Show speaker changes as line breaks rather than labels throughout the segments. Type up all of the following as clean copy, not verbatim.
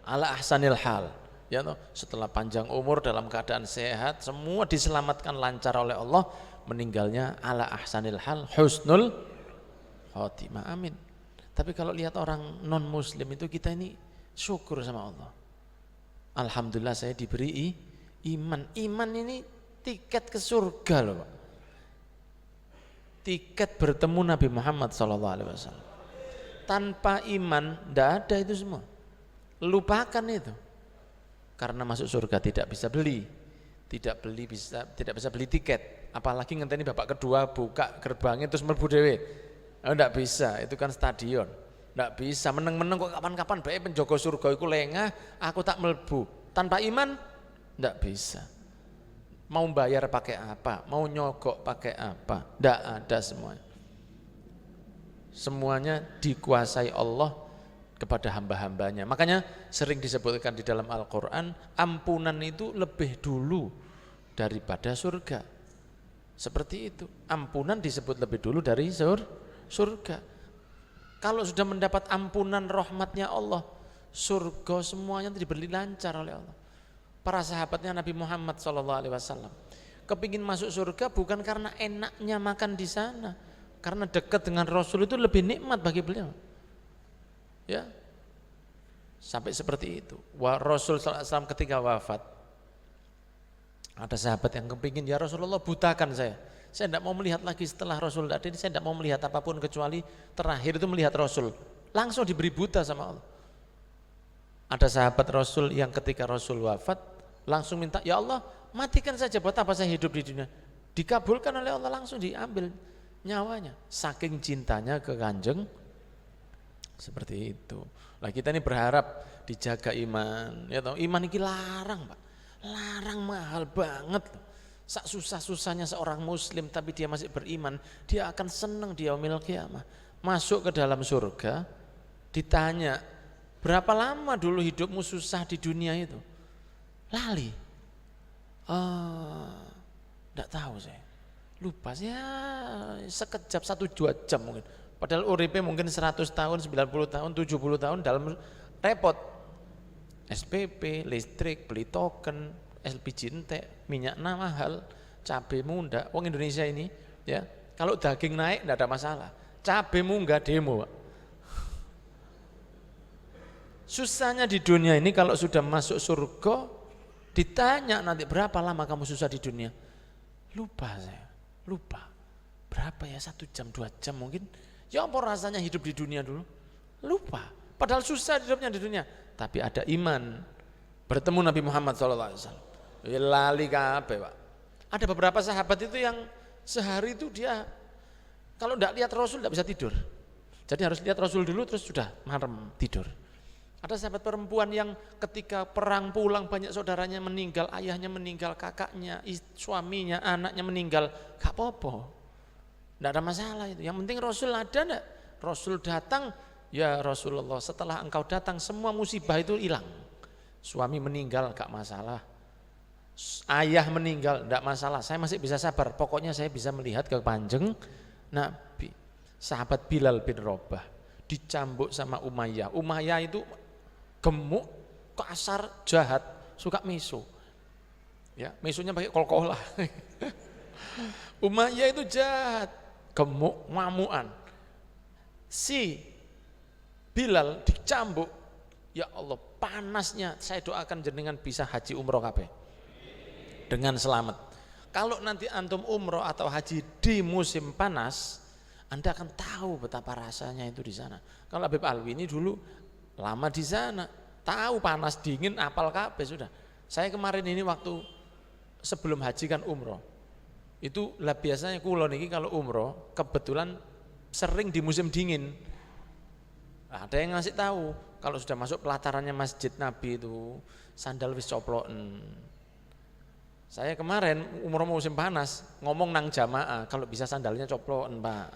ala ahsanil hal. Ya toh, setelah panjang umur dalam keadaan sehat, semua diselamatkan lancar oleh Allah, meninggalnya ala ahsanil hal, husnul khotimah. Amin. Tapi kalau lihat orang non muslim itu, kita ini syukur sama Allah. Alhamdulillah saya diberi iman. Iman ini tiket ke surga loh Pak. Tiket bertemu Nabi Muhammad SAW. Tanpa iman tidak ada itu semua. Lupakan itu. Karena masuk surga tidak bisa beli, tidak bisa beli tiket. Apalagi ngenteni babak kedua buka gerbangnya terus mlebu dhewe. Tidak bisa, itu kan stadion. Tidak bisa meneng-meneng kok kapan-kapan bae penjaga surga iku lengah, aku tak mlebu. Tanpa iman tidak bisa. Mau bayar pakai apa? Mau nyogok pakai apa? Tidak ada semuanya. Semuanya dikuasai Allah kepada hamba-hambanya. Makanya sering disebutkan di dalam Al-Quran, ampunan itu lebih dulu daripada surga. Seperti itu. Ampunan disebut lebih dulu dari surga. Kalau sudah mendapat ampunan rahmatnya Allah, surga semuanya diberi lancar oleh Allah. Para sahabatnya Nabi Muhammad SAW kepingin masuk surga bukan karena enaknya makan di sana, karena dekat dengan Rasul itu lebih nikmat bagi beliau. Ya, sampai seperti itu. Rasul SAW ketika wafat, ada sahabat yang kepingin, ya Rasulullah butakan saya tidak mau melihat lagi setelah Rasul ada ini, saya tidak mau melihat apapun kecuali terakhir itu melihat Rasul. Langsung diberi buta sama Allah. Ada sahabat Rasul yang ketika Rasul wafat langsung minta, ya Allah matikan saja, buat apa saya hidup di dunia. Dikabulkan oleh Allah, langsung diambil nyawanya, saking cintanya ke Kanjeng. Seperti itu. Lah kita ini berharap dijaga iman. Ya toh, iman ini larang, Pak. Larang, mahal banget. Sak susah-susahnya seorang muslim tapi dia masih beriman, dia akan senang di yaumil qiyamah. Masuk ke dalam surga, ditanya, berapa lama dulu hidupmu susah di dunia itu? Lali. Enggak tahu saya. Lupa ya, sekejap 1-2 jam mungkin. Padahal uripe mungkin 100 tahun, 90 tahun, 70 tahun dalam repot. SPP, listrik, beli token, LPG entek, minyak mahal, cabai mundak. Wong Indonesia ini ya, kalau daging naik enggak ada masalah. Cabai munggah demo. Susahnya di dunia ini kalau sudah masuk surga ditanya nanti berapa lama kamu susah di dunia? Lupa saya, lupa. Berapa ya, 1 jam, 2 jam mungkin. Ya apa rasanya hidup di dunia dulu? Lupa. Padahal susah hidupnya di dunia. Tapi ada iman. Bertemu Nabi Muhammad SAW. Lali kabeh, Pak. Ada beberapa sahabat itu yang sehari itu dia kalau tidak lihat Rasul tidak bisa tidur. Jadi harus lihat Rasul dulu terus sudah marem tidur. Ada sahabat perempuan yang ketika perang pulang banyak saudaranya meninggal, ayahnya meninggal, kakaknya, suaminya, anaknya meninggal. Gak apa-apa. Tidak ada masalah itu. Yang penting Rasul ada enggak? Rasul datang, ya Rasulullah setelah engkau datang semua musibah itu hilang. Suami meninggal gak masalah. Ayah meninggal tidak masalah. Saya masih bisa sabar. Pokoknya saya bisa melihat ke Kanjeng Nabi. Sahabat Bilal bin Rabah dicambuk sama Umayyah. Umayyah itu gemuk, kasar, jahat, suka miso. Ya, misonya pakai kol-kolah. Umayyah itu jahat, gemuk, mamuan. Si Bilal dicambuk, ya Allah panasnya, saya doakan jenengan bisa haji umroh kabeh dengan selamat. Kalau nanti antum umroh atau haji di musim panas, Anda akan tahu betapa rasanya itu di sana. Kalau Habib Alwi ini dulu lama di sana, tahu panas dingin, apal kabeh sudah. Saya kemarin ini waktu sebelum haji kan umroh. Itu lah biasanya kula niki kalau umroh kebetulan sering di musim dingin. Nah, ada yang ngasih tahu kalau sudah masuk pelatarannya Masjid Nabi itu sandal wis coploken. Saya kemarin umroh musim panas ngomong nang jamaah kalau bisa sandalnya coploken, Pak.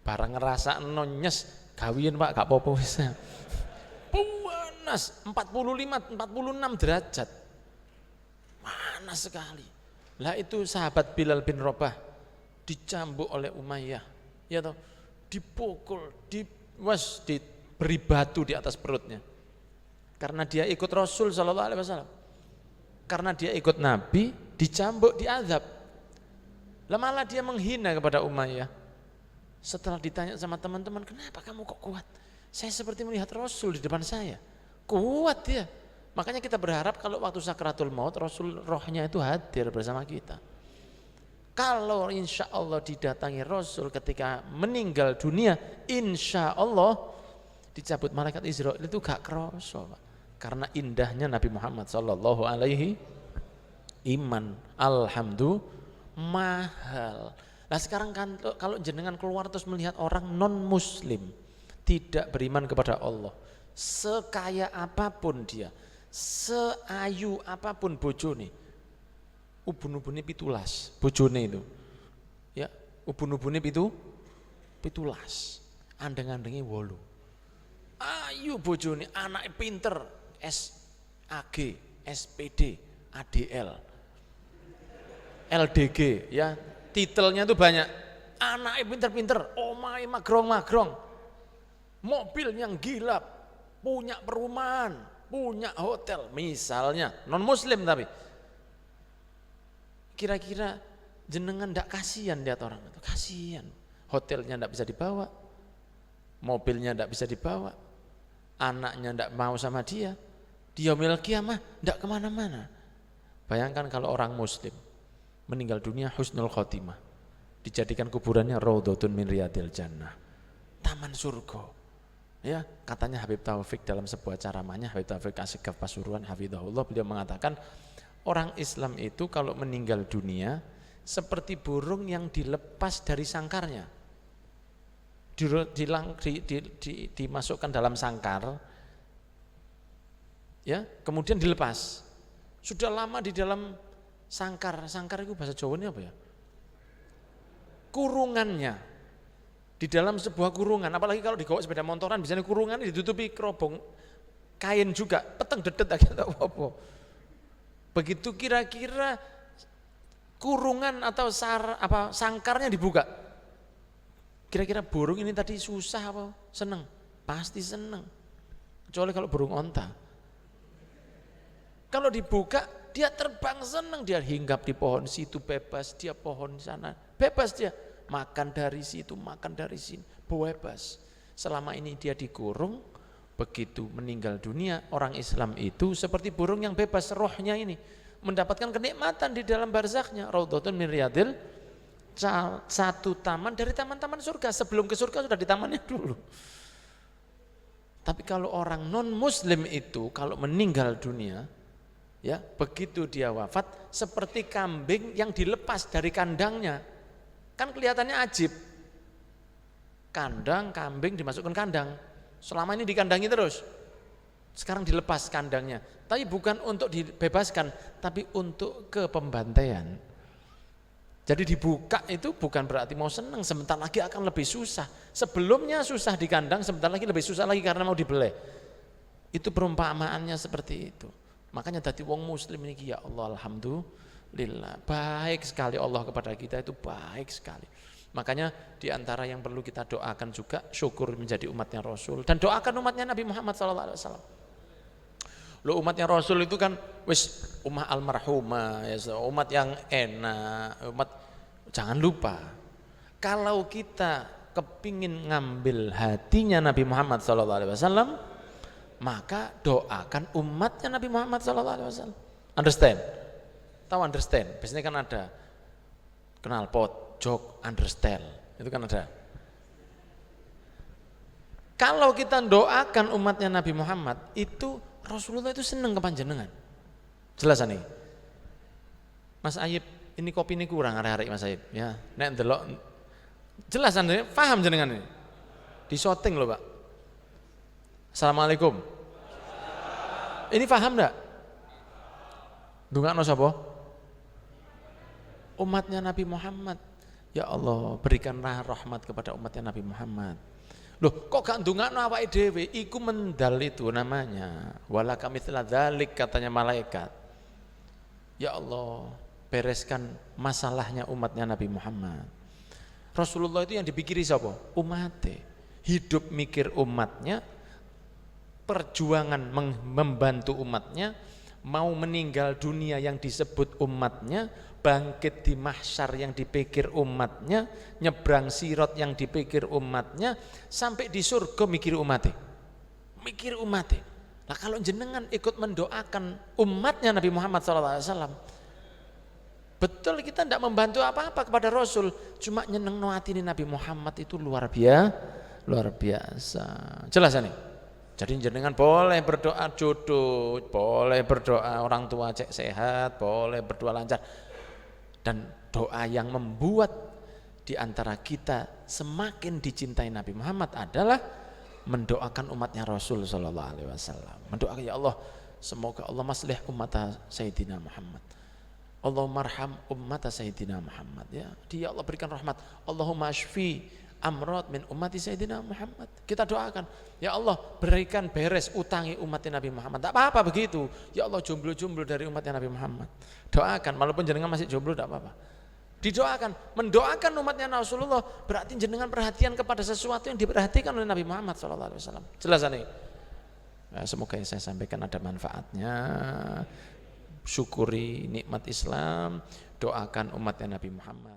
Barang ngerasa nonyes gawian, Pak, gak apa-apa wis. Panas 45 46 derajat. Panas sekali. Lah itu sahabat Bilal bin Rabah dicambuk oleh Umayyah, ya toh, dipukul, diberi batu di atas perutnya. karena dia ikut Rasul sallallahu alaihi wasallam. Karena dia ikut Nabi, dicambuk, diazab. Lah malah dia menghina kepada Umayyah. Setelah ditanya sama teman-teman, kenapa kamu kok kuat? Saya seperti melihat Rasul di depan saya. Kuat dia. Makanya kita berharap kalau waktu sakaratul maut, Rasul rohnya itu hadir bersama kita. Kalau insya Allah didatangi Rasul ketika meninggal dunia, insya Allah dicabut malaikat Israel itu gak kerasa, Pak. Karena indahnya Nabi Muhammad sallallahu alaihi iman. Alhamdulillah mahal. Nah sekarang kan kalau jenengan keluar terus melihat orang non muslim tidak beriman kepada Allah, sekaya apapun dia, seayu apapun bojone, ubun-ubune pitulas bojone itu, ya ubun-ubune pitulas, andeng-andengi 8, ayu bojone, anaknya pinter, SAG, SPD, ADL, LDG, ya titelnya itu banyak, anaknya pinter-pinter, omahe magrong-magrong, mobil yang gila, punya perumahan, punya hotel, misalnya non muslim tapi kira-kira jenengan ndak kasihan lihat orang itu? Kasihan, hotelnya ndak bisa dibawa, mobilnya ndak bisa dibawa, anaknya ndak mau sama dia, yaumil qiyamah ndak kemana-mana. Bayangkan kalau orang muslim meninggal dunia husnul khotimah, dijadikan kuburannya raudhatun min riyadil jannah, taman surga. Ya, katanya Habib Taufik dalam sebuah ceramahnya, Habib Taufik Asyikaf Pasuruan hafizahullah, beliau mengatakan orang Islam itu kalau meninggal dunia seperti burung yang dilepas dari sangkarnya, dimasukkan dalam sangkar, ya, kemudian dilepas. Sudah lama di dalam sangkar itu bahasa Jawanya apa ya? Kurungannya. Di dalam sebuah kurungan, apalagi kalau digawa sepeda motoran, biasanya kurungan ditutupi kerobong kain juga, peteng dedet agak apa-apa. Begitu kira-kira kurungan atau sangkarnya dibuka, kira-kira burung ini tadi susah apa seneng? Pasti seneng, kecuali kalau burung onta. Kalau dibuka, dia terbang seneng, dia hinggap di pohon situ bebas, dia pohon sana bebas, dia makan dari situ, makan dari sini, bebas. Selama ini dia dikurung, begitu meninggal dunia, orang Islam itu seperti burung yang bebas, rohnya ini mendapatkan kenikmatan di dalam barzakhnya, raudhatun min riyadil, satu taman dari taman-taman surga. Sebelum ke surga sudah di tamannya dulu. Tapi kalau orang non muslim itu kalau meninggal dunia, ya begitu dia wafat seperti kambing yang dilepas dari kandangnya. Kan kelihatannya ajib, kandang kambing dimasukkan kandang, selama ini dikandangi terus, sekarang dilepas kandangnya, tapi bukan untuk dibebaskan, tapi untuk ke pembantaian. Jadi dibuka itu bukan berarti mau senang, sebentar lagi akan lebih susah. Sebelumnya susah di kandang, sebentar lagi lebih susah lagi karena mau dibeleh. Itu perumpamaannya seperti itu. Makanya tadi wong muslim ini, ya Allah alhamdulillah, baik sekali Allah kepada kita, itu baik sekali. Makanya diantara yang perlu kita doakan juga, syukur menjadi umatnya Rasul, dan doakan umatnya Nabi Muhammad SAW. Lo umatnya Rasul itu kan wis umat almarhumah, ya, umat yang enak, umat. Jangan lupa, kalau kita kepingin ngambil hatinya Nabi Muhammad SAW, maka doakan umatnya Nabi Muhammad SAW. Understand? Tahu understand? Biasanya kan ada knalpot, jok, understand. Itu kan ada. Kalau kita doakan umatnya Nabi Muhammad, itu Rasulullah itu seneng ke panjenengan. Jelas nih. Mas Ayib, ini kopi ini kurang arek-arek Mas Ayib, ya. Nek ndelok jelas Anda paham jenengan ini. Di shooting loh, Pak. Assalamualaikum. Ini paham enggak? Ndongakno sapa? Umatnya Nabi Muhammad. Ya Allah, berikanlah rahmat kepada umatnya Nabi Muhammad. Loh, kok gak ndongakno awake dhewe? Iku mendal itu namanya. Wala kamitsla dzalik, katanya malaikat. Ya Allah, bereskan masalahnya umatnya Nabi Muhammad. Rasulullah itu yang dipikiri siapa? Umatnya. Hidup mikir umatnya, perjuangan membantu umatnya, mau meninggal dunia yang disebut umatnya, bangkit di mahsyar yang dipikir umatnya, nyebrang sirat yang dipikir umatnya, sampai di surga mikir umatnya. Mikir umatnya. Nah kalau jenengan ikut mendoakan umatnya Nabi Muhammad SAW, betul kita tidak membantu apa-apa kepada Rasul, cuma nyeneng noatini Nabi Muhammad itu luar biasa. Jelas nih. Jadi jenengan boleh berdoa jodoh, boleh berdoa orang tua cek sehat, boleh berdoa lancar. Dan doa yang membuat di antara kita semakin dicintai Nabi Muhammad adalah mendoakan umatnya Rasul sallallahu alaihi wasallam. Mendoakan, ya Allah, semoga Allah maslih umat Sayyidina Muhammad. Allahumma arham ummata Sayyidina Muhammad, ya. Dia Allah berikan rahmat. Allahumma ashfi amrad min ummati Sayyidina Muhammad. Kita doakan, ya Allah berikan beres utangi umatnya Nabi Muhammad. Tak apa-apa begitu. Ya Allah jomblo-jomblo dari umatnya Nabi Muhammad. Doakan, walaupun jenengan masih jomblo tak apa-apa. Didoakan, mendoakan umatnya Rasulullah berarti jenengan perhatian kepada sesuatu yang diperhatikan oleh Nabi Muhammad SAW. Jelas nih. Ya, semoga yang saya sampaikan ada manfaatnya. Syukuri nikmat Islam, doakan umatnya Nabi Muhammad.